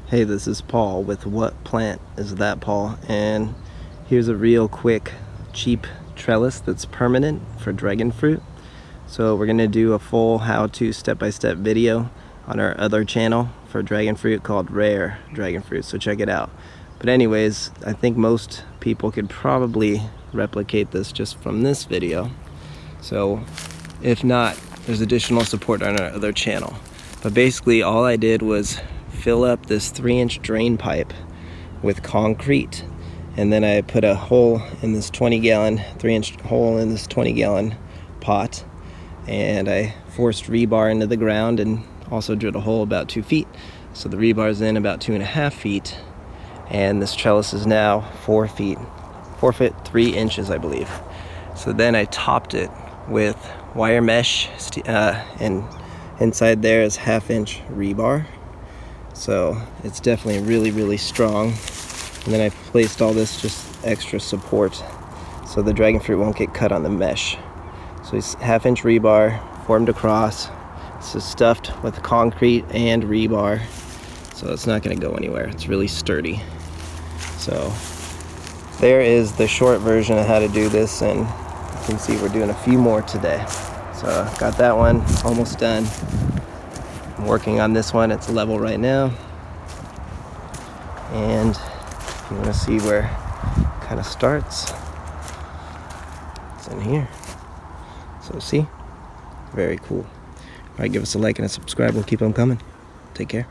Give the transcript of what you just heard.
Hey, this is Paul with What Plant Is That, Paul? And here's a real quick, cheap trellis that's permanent for dragon fruit. So we're gonna do a full how-to step-by-step video on our other channel for dragon fruit called Rare Dragon Fruit, so check it out. But anyways, I think most people could probably replicate this just from this video. So if not, there's additional support on our other channel. But basically all I did was fill up this 3-inch drain pipe with concrete, and then I put a hole in this 20-gallon, 3-inch hole in this 20-gallon pot, and I forced rebar into the ground and also drilled a hole about 2 feet. So the rebar's in about 2.5 feet, and this trellis is now 4 feet, 4 foot 3 inches, I believe. So then I topped it with wire mesh, and inside there is 1/2-inch rebar. So it's definitely really strong. And then I placed all this just extra support so the dragon fruit won't get cut on the mesh. So it's 1/2-inch rebar formed across. This is stuffed with concrete and rebar, so it's not going to go anywhere. It's really sturdy. So there is the short version of how to do this, and you can see we're doing a few more today. So got that one almost done. I'm working on this one. It's level right now. And if you want to see where it kind of starts, it's in here. So see? Very cool. All right, give us a like and a subscribe. We'll keep them coming. Take care.